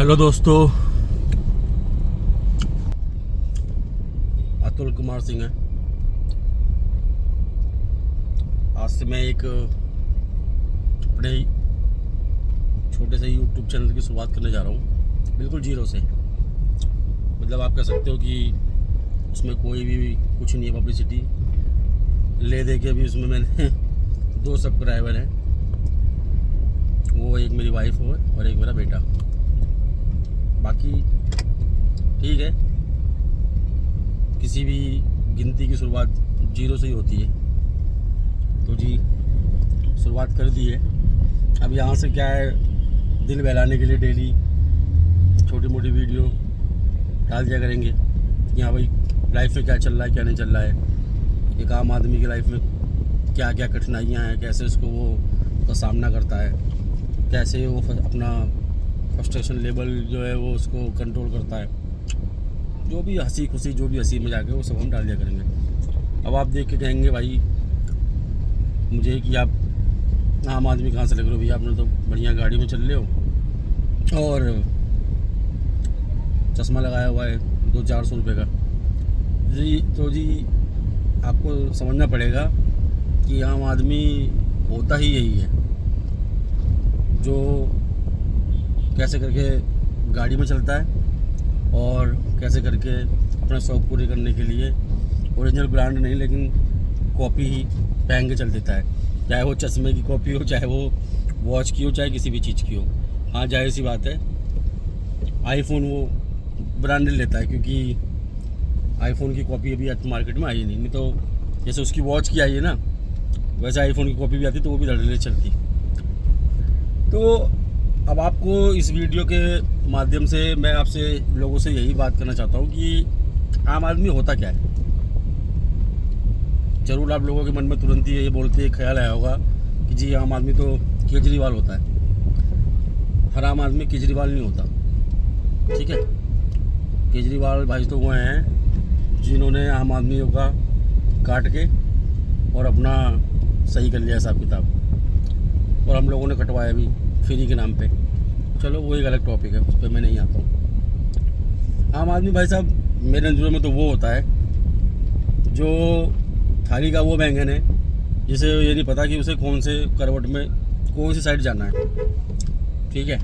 Hello दोस्तों, अतुल कुमार सिंह है। आज से मैं एक अपने छोटे से यूट्यूब चैनल की शुरुआत करने जा रहा हूँ, बिल्कुल जीरो से। मतलब आप कह सकते हो कि उसमें कोई भी कुछ नहीं है, पब्लिसिटी ले दे के भी उसमें मैंने 2 सब्सक्राइबर हैं। वो एक मेरी वाइफ है और एक मेरा बेटा। बाकी ठीक है, किसी भी गिनती की शुरुआत जीरो से ही होती है। तो जी शुरुआत कर दी है। अब यहाँ से क्या है, दिल बहलाने के लिए डेली छोटी मोटी वीडियो डाल दिया करेंगे कि हाँ भाई लाइफ में क्या चल रहा है, क्या नहीं चल रहा है, एक आम आदमी की लाइफ में क्या क्या कठिनाइयाँ हैं, कैसे उसको वो का सामना करता है, कैसे वो अपना फ्रस्ट्रेशन लेवल जो है वो उसको कंट्रोल करता है। जो भी हंसी खुशी, जो भी हंसी मजाक है वो सब हम डाल दिया करेंगे। अब आप देख के कहेंगे भाई मुझे कि आप आम आदमी कहाँ से लग रहे हो भैया, आपने तो बढ़िया गाड़ी में चल रहे हो और चश्मा लगाया हुआ है 200-400 रुपये का। जी तो जी आपको समझना पड़ेगा कि आम आदमी होता ही यही है, जो कैसे करके गाड़ी में चलता है और कैसे करके अपने शौक़ पूरे करने के लिए ओरिजिनल ब्रांड नहीं लेकिन कॉपी ही पहन के चल देता है। चाहे वो चश्मे की कॉपी हो, चाहे वो वॉच की हो, चाहे किसी भी चीज़ की हो। हाँ जाहिर सी बात है, आईफोन वो ब्रांडेड लेता है क्योंकि आईफोन की कॉपी अभी मार्केट में आई नहीं तो जैसे उसकी वॉच की आई है ना, वैसे आईफोन की कॉपी भी आती तो वो भी धड़ल्ले चलती। तो अब आपको इस वीडियो के माध्यम से मैं आपसे लोगों से यही बात करना चाहता हूँ कि आम आदमी होता क्या है। ज़रूर आप लोगों के मन में तुरंत ही ये बोलते ख्याल आया होगा कि जी आम आदमी तो केजरीवाल होता है। हर आम आदमी केजरीवाल नहीं होता, ठीक है। केजरीवाल भाई तो वो हैं जिन्होंने आम आदमियों का काट के और अपना सही कर लिया हिसाब किताब, और हम लोगों ने कटवाया भी फ्री के नाम पे। चलो वो एक अलग टॉपिक है, उस पर मैं नहीं आता हूँ। आम आदमी भाई साहब मेरे नज़रों में तो वो होता है जो थाली का वो बैंगन है जिसे ये नहीं पता कि उसे कौन से करवट में कौन सी साइड जाना है, ठीक है।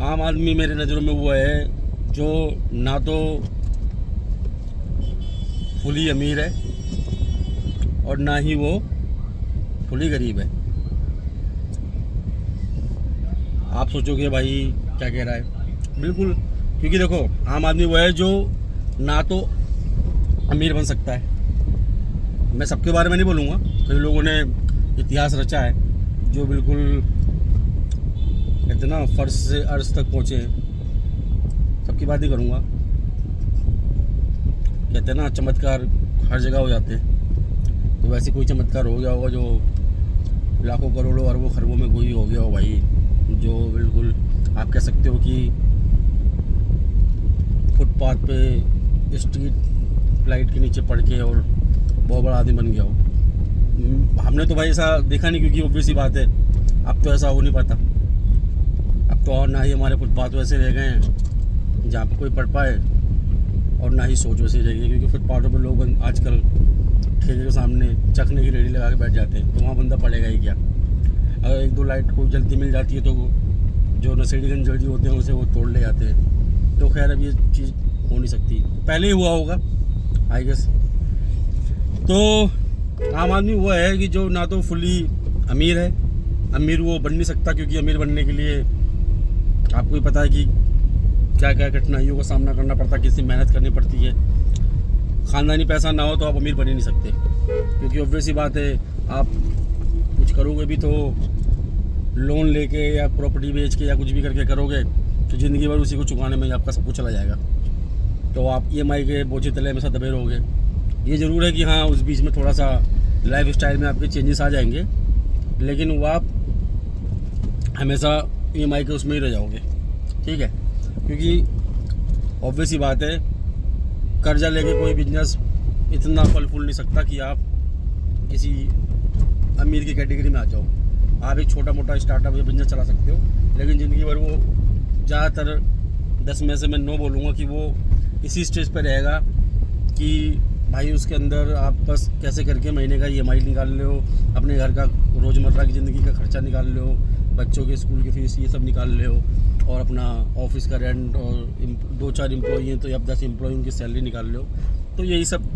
आम आदमी मेरे नज़रों में वो है जो ना तो फुली अमीर है और ना ही वो फुली गरीब है। आप सोचोगे भाई क्या कह रहा है, बिल्कुल, क्योंकि देखो आम आदमी वो है जो ना तो अमीर बन सकता है। मैं सबके बारे में नहीं बोलूँगा, कई लोगों ने इतिहास रचा है जो बिल्कुल कहते ना फर्श से अर्श तक पहुँचे हैं, सबकी बात ही करूँगा। कहते ना चमत्कार हर जगह हो जाते हैं, तो वैसे कोई चमत्कार हो गया होगा जो लाखों करोड़ों अरबों खरबों में कोई हो गया हो भाई, जो बिल्कुल आप कह सकते हो कि फुटपाथ पे स्ट्रीट लाइट के नीचे पड़ के और बहुत बड़ा आदमी बन गया हो। हमने तो भाई ऐसा देखा नहीं, क्योंकि ऑब्वियस ही बात है अब तो ऐसा हो नहीं पाता। अब तो और ना ही हमारे फुटपाथ वैसे रह गए हैं जहाँ पे कोई पढ़ पाए, और ना ही सोच वैसे रह गई, क्योंकि फुटपाथों पर लोग आजकल ठेले के सामने चखने की रेडी लगा के बैठ जाते हैं, तो वहाँ बंदा पड़ेगा ही क्या। अगर 1-2 लाइट को जल्दी मिल जाती है तो जो नशेड़ीगंज जल्दी होते हैं उसे वो तोड़ ले जाते हैं। तो खैर अब ये चीज़ हो नहीं सकती, पहले ही हुआ होगा आई गेस। तो आम आदमी वो है कि जो ना तो फुली अमीर है, अमीर वो बन नहीं सकता, क्योंकि अमीर बनने के लिए आपको ही पता है कि क्या क्या कठिनाइयों का सामना करना पड़ता है, कितनी मेहनत करनी पड़ती है। ख़ानदानी पैसा ना हो तो आप अमीर बन ही नहीं सकते, क्योंकि ऑब्वियस ही बात है आप कुछ करोगे भी तो लोन लेके या प्रॉपर्टी बेच के या कुछ भी करके करोगे तो ज़िंदगी भर उसी को चुकाने में आपका सब कुछ चला जाएगा। तो आप EMI के बोझे तले हमेशा दबे रहोगे। ये ज़रूर है कि हाँ उस बीच में थोड़ा सा लाइफ स्टाइल में आपके चेंजेस आ जाएंगे, लेकिन वो आप हमेशा EMI के उसमें ही रह जाओगे, ठीक है। क्योंकि ऑब्वियस ही बात है कर्जा लेके कोई बिजनेस इतना फल फूल नहीं सकता कि आप किसी अमीर की कैटेगरी में आ जाओ। आप एक छोटा मोटा स्टार्टअप या बिजनेस चला सकते हो, लेकिन ज़िंदगी भर वो ज़्यादातर 10 में से मैं 9 बोलूँगा कि वो इसी स्टेज पर रहेगा कि भाई उसके अंदर आप बस कैसे करके महीने का EMI निकाल लो, अपने घर का रोज़मर्रा की ज़िंदगी का खर्चा निकाल लो, बच्चों के स्कूल की फीस ये सब निकाल लो, और अपना ऑफिस का रेंट, और 2-4 एम्प्लॉई हैं तो या 10 एम्प्लॉई उनकी सैलरी निकाल लो। तो यही सब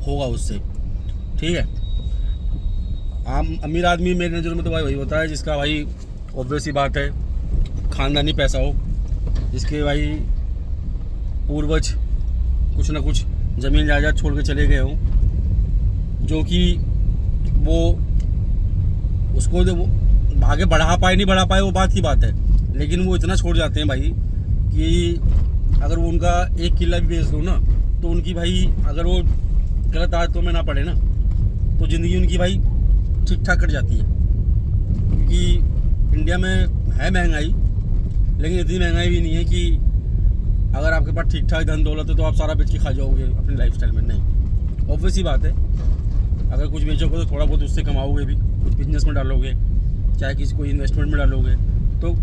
होगा उससे, ठीक है। आम अमीर आदमी मेरे नज़र में तो भाई वही होता है जिसका भाई ऑब्वियस ही बात है ख़ानदानी पैसा हो, जिसके भाई पूर्वज कुछ ना कुछ ज़मीन जायदाद छोड़ के चले गए हों, जो कि वो उसको वो आगे बढ़ा पाए नहीं बढ़ा पाए वो बात की बात है, लेकिन वो इतना छोड़ जाते हैं भाई कि अगर वो उनका 1 किला भी बेच दो ना तो उनकी भाई अगर वो गलत आदतों में ना पड़े ना तो ज़िंदगी उनकी भाई ठीक ठाक कट जाती है। क्योंकि इंडिया में है महंगाई, लेकिन इतनी महंगाई भी नहीं है कि अगर आपके पास ठीक ठाक धन दौलत है तो आप सारा बेच के खा जाओगे अपनी लाइफस्टाइल में। नहीं, ऑब्वियस ही बात है, अगर कुछ बेचोगे तो थोड़ा बहुत उससे कमाओगे भी, कुछ बिजनेस में डालोगे, चाहे किसी को इन्वेस्टमेंट में डालोगे तो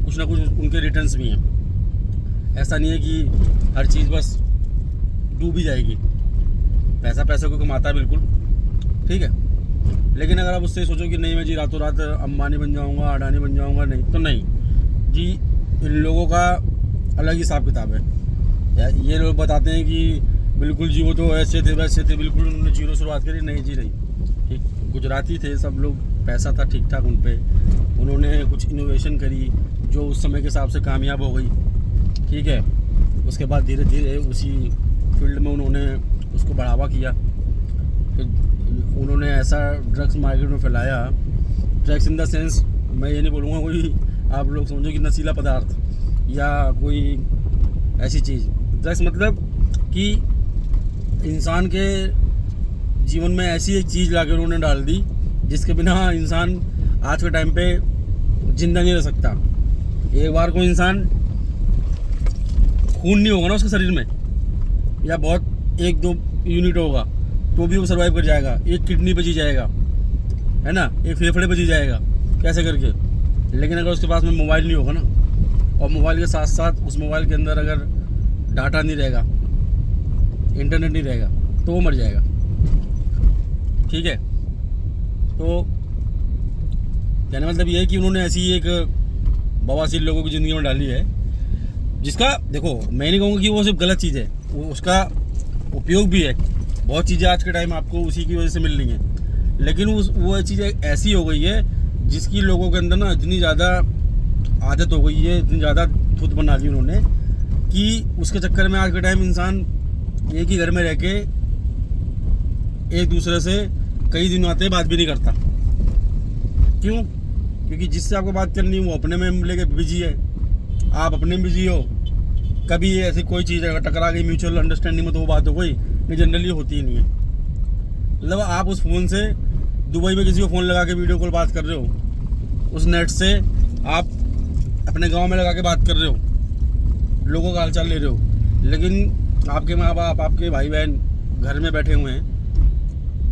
कुछ ना कुछ उनके रिटर्न्स भी हैं। ऐसा नहीं है कि हर चीज़ बस डूब ही जाएगी। पैसा पैसे को कमाता है बिल्कुल, ठीक है, लेकिन अगर आप उससे सोचो कि नहीं मैं जी रातों रात अंबानी बन जाऊंगा, अडानी बन जाऊंगा, नहीं तो नहीं जी। इन लोगों का अलग ही हिसाब किताब है। ये लोग बताते हैं कि बिल्कुल जी वो तो ऐसे थे वैसे थे, बिल्कुल उन्होंने जीरो शुरुआत करी, नहीं जी नहीं, ठीक, गुजराती थे सब लोग, पैसा था ठीक ठाक उन पे, उन्होंने कुछ इनोवेशन करी जो उस समय के हिसाब से कामयाब हो गई, ठीक है। उसके बाद धीरे धीरे उसी फील्ड में उन्होंने उसको बढ़ावा किया, फिर उन्होंने ऐसा ड्रग्स मार्केट में फैलाया, ड्रग्स इन द सेंस मैं ये नहीं बोलूँगा कोई आप लोग समझो कि नशीला पदार्थ या कोई ऐसी चीज़, ड्रग्स मतलब कि इंसान के जीवन में ऐसी एक चीज़ लाकर उन्होंने डाल दी जिसके बिना इंसान आज के टाइम पे जिंदा नहीं रह सकता। एक बार कोई इंसान खून नहीं होगा ना उसके शरीर में, या बहुत 1-2 यूनिट होगा तो भी वो सर्वाइव कर जाएगा, एक किडनी बची जाएगा, है ना, एक फेफड़े बची जाएगा कैसे करके। लेकिन अगर उसके पास में मोबाइल नहीं होगा ना, और मोबाइल के साथ साथ उस मोबाइल के अंदर अगर डाटा नहीं रहेगा, इंटरनेट नहीं रहेगा, तो वो मर जाएगा, ठीक है। तो कहने मतलब ये है कि उन्होंने ऐसी एक बवासीर लोगों की ज़िंदगी में डाली है जिसका देखो मैं नहीं कहूँगा कि वो सिर्फ गलत चीज़ है, वो उसका उपयोग भी है। बहुत चीज़ें आज के टाइम आपको उसी की वजह से मिल रही हैं, लेकिन वो चीज़ें ऐसी हो गई है जिसकी लोगों के अंदर ना इतनी ज़्यादा आदत हो गई है, इतनी ज़्यादा थूत बना दी उन्होंने कि उसके चक्कर में आज के टाइम इंसान एक ही घर में रह के एक दूसरे से कई दिनों आते बात भी नहीं करता। क्यों? क्योंकि जिससे आपको बात करनी है वो अपने में लेके बिजी है, आप अपने में बिजी हो। कभी ऐसी कोई चीज़ अगर टकरा गई म्यूचुअल अंडरस्टैंडिंग में तो वो बात हो गई, नहीं जनरली होती ही नहीं है। मतलब आप उस फ़ोन से दुबई में किसी को फ़ोन लगा के वीडियो कॉल बात कर रहे हो, उस नेट से आप अपने गांव में लगा के बात कर रहे हो, लोगों का हालचाल ले रहे हो, लेकिन आपके माँ बाप, आपके भाई बहन घर में बैठे हुए हैं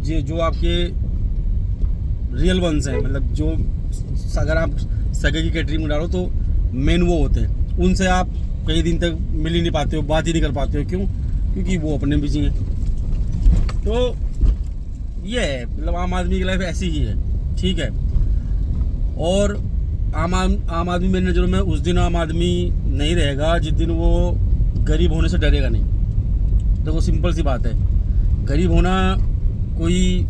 जो आपके रियल वंस हैं, मतलब जो अगर आप सगे की कैटेगरी में डालो तो मेन वो होते हैं, उनसे आप कई दिन तक मिल ही नहीं पाते हो, बात ही नहीं कर पाते हो। क्यों? क्योंकि वो अपने बिजी हैं। तो ये है, मतलब आम आदमी की लाइफ ऐसी ही है, ठीक है। और आम आदमी मेरी नज़रों में उस दिन आम आदमी नहीं रहेगा जिस दिन वो गरीब होने से डरेगा नहीं। तो वो सिंपल सी बात है, गरीब होना कोई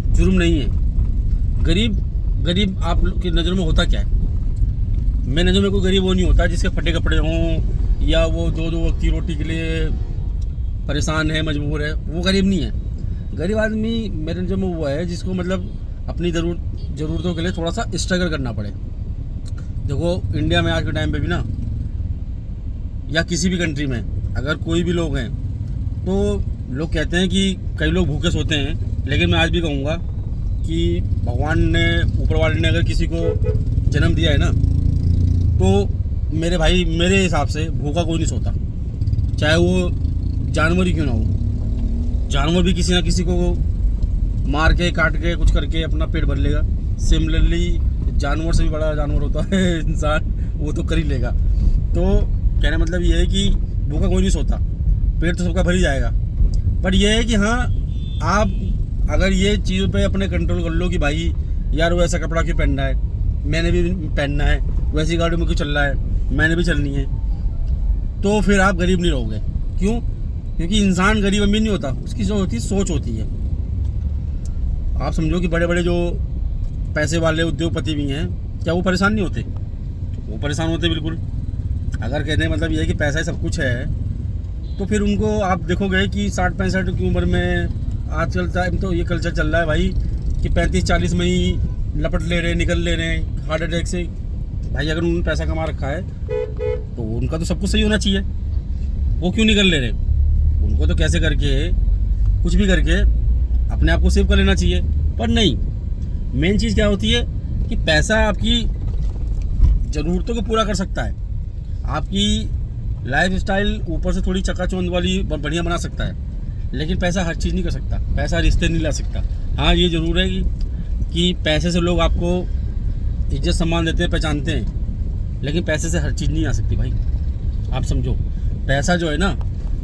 जुर्म नहीं है। गरीब आप की नज़र में होता क्या है? मेरी नज़र में कोई गरीब वो नहीं होता जिसके फटे कपड़े हों या वो दो वक्त की रोटी के लिए परेशान है, मजबूर है, वो गरीब नहीं है। गरीब आदमी मेरे नज़र में वो है जिसको मतलब अपनी ज़रूरतों के लिए थोड़ा सा स्ट्रगल करना पड़े। देखो इंडिया में आज के टाइम पे भी ना, या किसी भी कंट्री में अगर कोई भी लोग हैं तो लोग कहते हैं कि कई लोग भूखे सोते हैं, लेकिन मैं आज भी कहूँगा कि भगवान ने, ऊपर वाले ने अगर किसी को जन्म दिया है ना, तो मेरे भाई मेरे हिसाब से भूखा कोई नहीं सोता, चाहे वो जानवर ही क्यों ना हो। जानवर भी किसी ना किसी को मार के काट के कुछ करके अपना पेट भर लेगा। सिमिलरली जानवर से भी बड़ा जानवर होता है इंसान, वो तो कर ही लेगा। तो कहने मतलब ये है कि भूखा कोई नहीं सोता, पेट तो सबका भर ही जाएगा। पर ये है कि हाँ, आप अगर ये चीज़ों पे अपने कंट्रोल कर लो कि भाई यार वो ऐसा कपड़ा क्यों पहनना है, मैंने भी पहनना है, वैसी गाड़ी में क्यों चल रहा है, मैंने भी चलनी है, तो फिर आप गरीब नहीं रहोगे। क्यों? क्योंकि इंसान गरीब अमीर नहीं होता, उसकी जो होती है सोच होती है। आप समझो कि बड़े बड़े जो पैसे वाले उद्योगपति भी हैं, क्या वो परेशान नहीं होते? वो परेशान होते बिल्कुल। अगर कहने मतलब ये है कि पैसा ही सब कुछ है, तो फिर उनको आप देखोगे कि 60-65 की उम्र में, आजकल टाइम तो ये कल्चर चल रहा है भाई कि 35-40 में ही लपट ले रहे, निकल ले रहे हैं हार्ट अटैक से। भाई अगर उन्होंने पैसा कमा रखा है तो उनका तो सब कुछ सही होना चाहिए, वो क्यों निकल ले रहे? उनको तो कैसे करके, कुछ भी करके अपने आप को सेव कर लेना चाहिए। पर नहीं, मेन चीज़ क्या होती है कि पैसा आपकी ज़रूरतों को पूरा कर सकता है, आपकी लाइफ स्टाइल ऊपर से थोड़ी चकाचौंध वाली बढ़िया बना सकता है, लेकिन पैसा हर चीज़ नहीं कर सकता, पैसा रिश्ते नहीं ला सकता। हाँ, ये ज़रूर है कि पैसे से लोग आपको इज्जत सम्मान देते हैं, पहचानते हैं, लेकिन पैसे से हर चीज़ नहीं आ सकती भाई। आप समझो, पैसा जो है ना,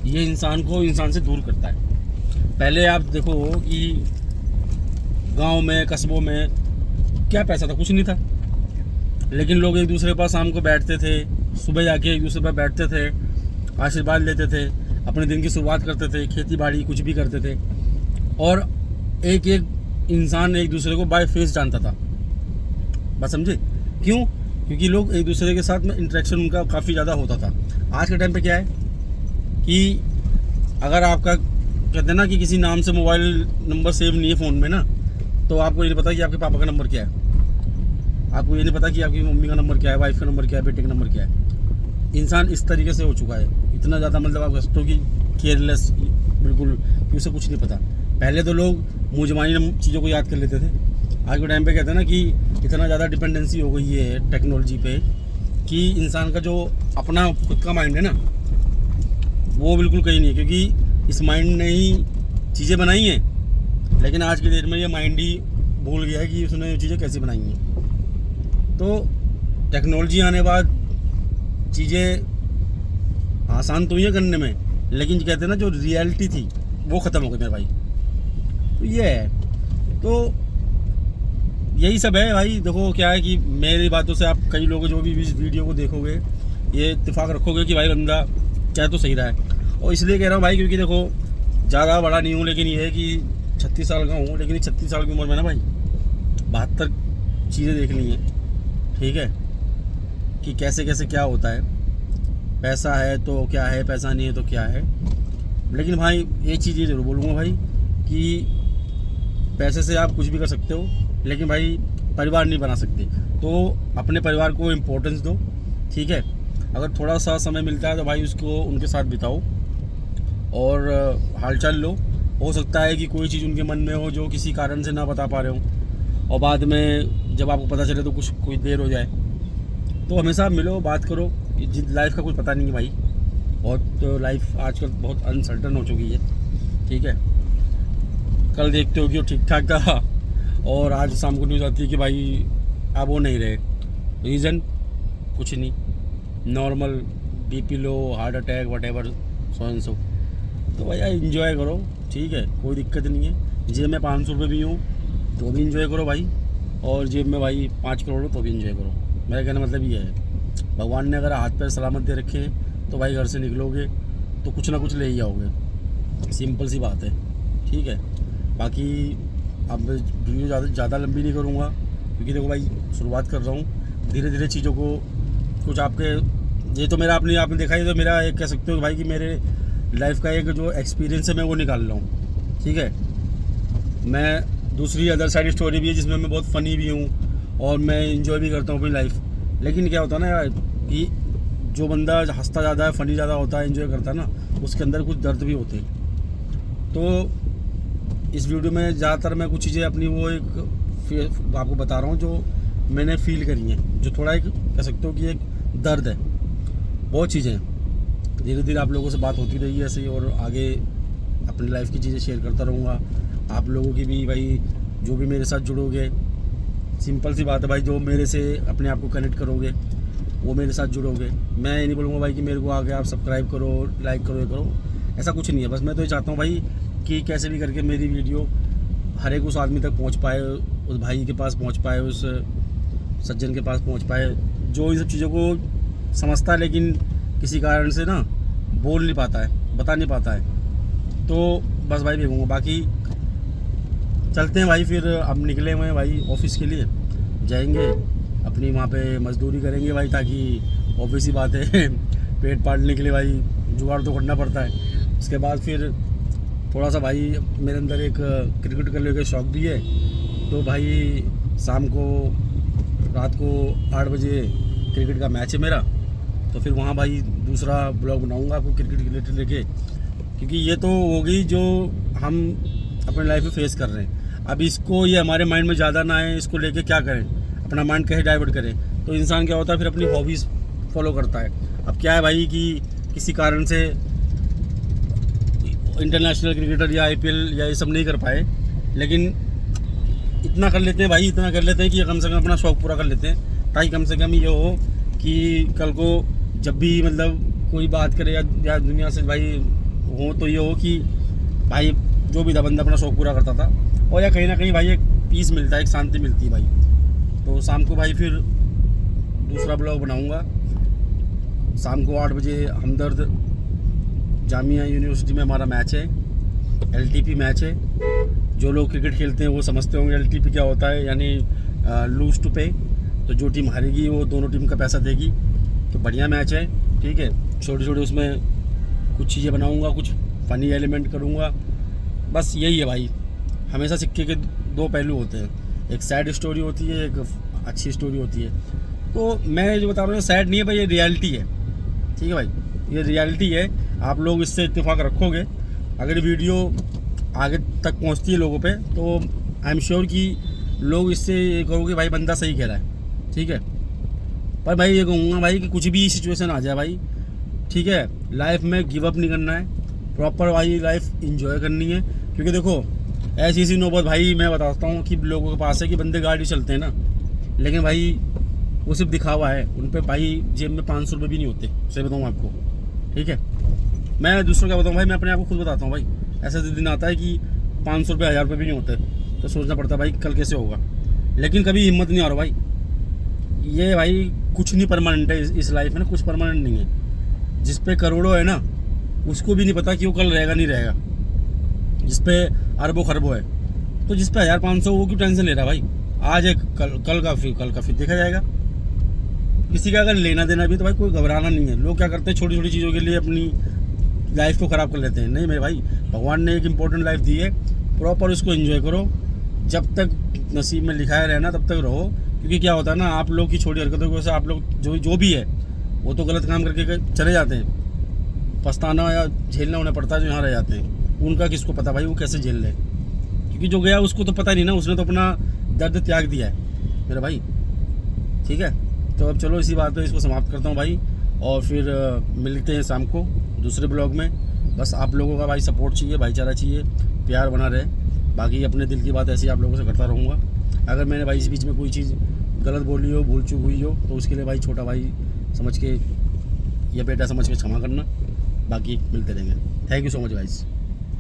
ये इंसान को इंसान से दूर करता है। पहले आप देखो कि गांव में, कस्बों में क्या पैसा था? कुछ नहीं था, लेकिन लोग एक दूसरे के पास शाम को बैठते थे, सुबह जाके एक दूसरे पर बैठते थे, आशीर्वाद लेते थे, अपने दिन की शुरुआत करते थे, खेती बाड़ी कुछ भी करते थे, और एक एक इंसान एक दूसरे को बाय फेस जानता था। बात समझे? क्यों? क्योंकि लोग एक दूसरे के साथ में इंटरेक्शन उनका काफ़ी ज़्यादा होता था। आज के टाइम पे क्या है कि अगर आपका कहते हैं ना कि किसी नाम से मोबाइल नंबर सेव नहीं है फ़ोन में ना, तो आपको ये नहीं पता कि आपके पापा का नंबर क्या है, आपको ये नहीं पता कि आपकी मम्मी का नंबर क्या है, वाइफ का नंबर क्या है, बेटे का नंबर क्या है। इंसान इस तरीके से हो चुका है, इतना ज़्यादा मतलब आप कह सकते हो कि केयरलेस बिल्कुल, कि उसे कुछ नहीं पता। पहले तो लोग मुँह ज़बानी चीज़ों को याद कर लेते थे। आज के टाइम पे कहते हैं ना कि इतना ज़्यादा डिपेंडेंसी हो गई है टेक्नोलॉजी पे कि इंसान का जो अपना खुद का माइंड है ना, वो बिल्कुल कहीं नहीं है, क्योंकि इस माइंड ने ही चीज़ें बनाई हैं, लेकिन आज की डेट में ये माइंड ही भूल गया है कि उसने ये चीज़ें कैसे बनाई हैं। तो टेक्नोलॉजी आने बाद चीज़ें आसान तो ही है करने में, लेकिन कहते हैं ना जो रियलिटी थी वो ख़त्म हो गई मेरे भाई। तो ये है, तो यही सब है भाई। देखो क्या है कि मेरी बातों से आप कई लोग जो भी इस वीडियो को देखोगे, ये इत्तेफाक रखोगे कि भाई बंदा क्या तो सही रहा है। और इसलिए कह रहा हूँ भाई क्योंकि देखो ज़्यादा बड़ा नहीं हूँ, लेकिन ये है कि 36 साल का हूँ, लेकिन 36 साल की उम्र में ना भाई 72 चीज़ें देख ली हैं। ठीक है कि कैसे कैसे क्या होता है, पैसा है तो क्या है, पैसा नहीं है तो क्या है। लेकिन भाई एक चीज़ ये जरूर बोलूँगा भाई कि पैसे से आप कुछ भी कर सकते हो, लेकिन भाई परिवार नहीं बना सकते। तो अपने परिवार को इम्पोर्टेंस दो। ठीक है, अगर थोड़ा सा समय मिलता है तो भाई उसको उनके साथ बिताओ और हालचाल लो। हो सकता है कि कोई चीज़ उनके मन में हो जो किसी कारण से ना बता पा रहे हो, और बाद में जब आपको पता चले तो कोई देर हो जाए। तो हमेशा मिलो, बात करो। लाइफ का कुछ पता नहीं है भाई, बहुत लाइफ आजकल बहुत अनसर्टन हो चुकी है। ठीक है, कल देखते हो कि वो ठीक ठाक था और आज शाम को न्यूज़ आती है कि भाई अब वो नहीं रहे। रीज़न कुछ नहीं, normal BP low, heart attack, whatever, so and so. तो भाई एंजॉय करो। ठीक है, कोई दिक्कत नहीं है। जेब में 500 रुपये भी हो तो भी इंजॉय करो भाई, और जेब में भाई 5 करोड़ हो तो भी इंजॉय करो। मेरा कहना मतलब ये है, भगवान ने अगर हाथ पैर सलामत दे रखे हैं तो भाई घर से निकलोगे तो कुछ ना कुछ ले ही आओगे, सिंपल सी बात है। ठीक है, बाकी अब वीडियो ज़्यादा लंबी नहीं करूँगा, क्योंकि देखो भाई शुरुआत कर रहा हूँ, धीरे धीरे चीज़ों को कुछ आपके, ये तो मेरा आपने देखा ही, तो मेरा एक कह सकते हो भाई कि मेरे लाइफ का एक जो एक्सपीरियंस है मैं वो निकाल रहा हूँ। ठीक है, मैं दूसरी अदर साइड स्टोरी भी है जिसमें मैं बहुत फ़नी भी हूँ और मैं इंजॉय भी करता हूँ अपनी लाइफ। लेकिन क्या होता है ना यार कि जो बंदा हंसता ज़्यादा है, फ़नी ज़्यादा होता है, एंजॉय करता है ना, उसके अंदर कुछ दर्द भी होते हैं। तो इस वीडियो में ज़्यादातर मैं कुछ चीज़ें अपनी वो एक आपको बता रहा हूँ जो मैंने फील करी हैं, जो थोड़ा एक कह सकते हो कि एक दर्द है। बहुत चीज़ें हैं, धीरे धीरे आप लोगों से बात होती रहेगी ऐसे ही, और आगे अपनी लाइफ की चीज़ें शेयर करता रहूँगा। आप लोगों की भी भाई जो भी मेरे साथ जुड़ोगे, सिंपल सी बात है भाई, जो मेरे से अपने आप को कनेक्ट करोगे वो मेरे साथ जुड़ोगे। मैं ये नहीं बोलूँगा भाई कि मेरे को आगे आप सब्सक्राइब करो, लाइक करो, ये करो, ऐसा कुछ नहीं है। बस मैं तो ये चाहता हूँ भाई कि कैसे भी करके मेरी वीडियो हर एक उस आदमी तक पहुँच पाए, उस भाई के पास पहुँच पाए, उस सज्जन के पास पहुँच पाए जो इन सब चीज़ों को समझता है लेकिन किसी कारण से ना बोल नहीं पाता है, बता नहीं पाता है। तो बस भाई देखूँगा, बाकी चलते हैं भाई। फिर अब निकले हुए हैं भाई ऑफिस के लिए, जाएंगे अपनी वहाँ पे मजदूरी करेंगे भाई, ताकि ऑब्वियस ही बात है पेट पालने के लिए भाई जुगाड़ तो करना पड़ता है। उसके बाद फिर थोड़ा सा भाई मेरे अंदर एक क्रिकेट खेलने का शौक़ भी है, तो भाई शाम को रात को 8 बजे क्रिकेट का मैच है मेरा, तो फिर वहाँ भाई दूसरा ब्लॉग बनाऊँगा आपको क्रिकेट रिलेटेड लेके, क्योंकि ये तो होगी जो हम अपने लाइफ में फेस कर रहे हैं। अब इसको ये हमारे माइंड में ज़्यादा ना आए, इसको लेके क्या करें, अपना माइंड कहीं डाइवर्ट करें। तो इंसान क्या होता है फिर अपनी हॉबीज़ फॉलो करता है। अब क्या है भाई कि किसी कारण से इंटरनेशनल क्रिकेटर या IPL या ये सब नहीं कर पाए, लेकिन इतना कर लेते हैं भाई, इतना कर लेते हैं कि कम से कम अपना शौक़ पूरा कर लेते हैं, ताकि कम से कम ये हो कि कल को जब भी मतलब कोई बात करे या दुनिया से भाई हो, तो ये हो कि भाई जो भी था बंदा अपना शौक़ पूरा करता था, और या कहीं ना कहीं भाई एक पीस मिलता है, एक शांति मिलती है भाई। तो शाम को भाई फिर दूसरा ब्लॉग बनाऊंगा। शाम को 8 बजे हमदर्द जामिया यूनिवर्सिटी में हमारा मैच है, LTP मैच है। जो लोग क्रिकेट खेलते हैं वो समझते होंगे LTP क्या होता है, यानी लूज टू पे। तो जो टीम हारेगी वो दोनों टीम का पैसा देगी। तो बढ़िया मैच है, ठीक है। छोटे छोटे उसमें कुछ चीज़ें बनाऊंगा, कुछ फ़नी एलिमेंट करूंगा, बस यही है भाई। हमेशा सिक्के के 2 पहलू होते हैं, एक सैड स्टोरी होती है, एक अच्छी स्टोरी होती है। तो मैं जो बता रहा हूँ सैड नहीं है भाई, ये रियलिटी है, ठीक है भाई, ये रियलिटी है। आप लोग इससे इत्तेफाक रखोगे, अगर वीडियो आगे तक पहुँचती है लोगों पे, तो आई एम श्योर कि लोग इससे ये कहोगे भाई बंदा सही कह रहा है, ठीक है। पर भाई ये कहूँगा भाई कि कुछ भी सिचुएशन आ जाए भाई, ठीक है, लाइफ में गिव अप नहीं करना है, प्रॉपर भाई लाइफ इंजॉय करनी है। क्योंकि देखो ऐसी नौबत भाई मैं बताता हूँ कि लोगों के पास है कि बंदे गाड़ी चलते हैं ना, लेकिन भाई वो सिर्फ दिखावा है, उन पे भाई जेब में 500 रुपये भी नहीं होते, सही बताऊँ आपको, ठीक है। मैं दूसरों क्या बताऊँ भाई, मैं अपने आप को खुद बताता हूँ भाई, ऐसा दिन आता है कि 500 रुपये 1000 रुपये भी नहीं होते, तो सोचना पड़ता है भाई कल कैसे होगा। लेकिन कभी हिम्मत नहीं आ रहा भाई, ये भाई कुछ नहीं परमानेंट है इस लाइफ में ना, कुछ परमानेंट नहीं है। जिस पे करोड़ों है ना, उसको भी नहीं पता कि वो कल रहेगा नहीं रहेगा। जिस पे अरबों खरबों है, तो जिस पे 1500 वो क्यों टेंशन ले रहा भाई, आज है कल का फिर देखा जाएगा। किसी का अगर लेना देना भी तो भाई कोई घबराना नहीं है। लोग क्या करते हैं छोटी छोटी चीज़ों के लिए अपनी लाइफ को ख़राब कर लेते हैं। नहीं मेरे भाई, भगवान ने एक इम्पोर्टेंट लाइफ दी है, प्रॉपर उसको एंजॉय करो, जब तक नसीब में लिखा है रहना तब तक रहो। क्योंकि क्या होता है ना, आप लोग की छोटी हरकतों की वजह से आप लोग जो भी है वो तो गलत काम करके चले जाते हैं, पछताना या झेलना उन्हें पड़ता है जो यहाँ रह जाते हैं। उनका किसको पता भाई वो कैसे झेल ले, क्योंकि जो गया उसको तो पता नहीं ना, उसने तो अपना दर्द त्याग दिया है मेरा भाई, ठीक है। तो अब चलो इसी बात पे इसको समाप्त करता हूँ भाई, और फिर मिलते हैं शाम को दूसरे ब्लॉग में। बस आप लोगों का भाई सपोर्ट चाहिए, भाईचारा चाहिए, प्यार बना रहे। बाकी अपने दिल की बात ऐसी आप लोगों से करता रहूँगा। अगर मैंने भाई इस बीच में कोई चीज़ गलत बोली हो, भूल चूक हुई हो, तो उसके लिए भाई छोटा भाई समझ के या बेटा समझ के क्षमा करना। बाकी मिलते रहेंगे। Thank you so much guys.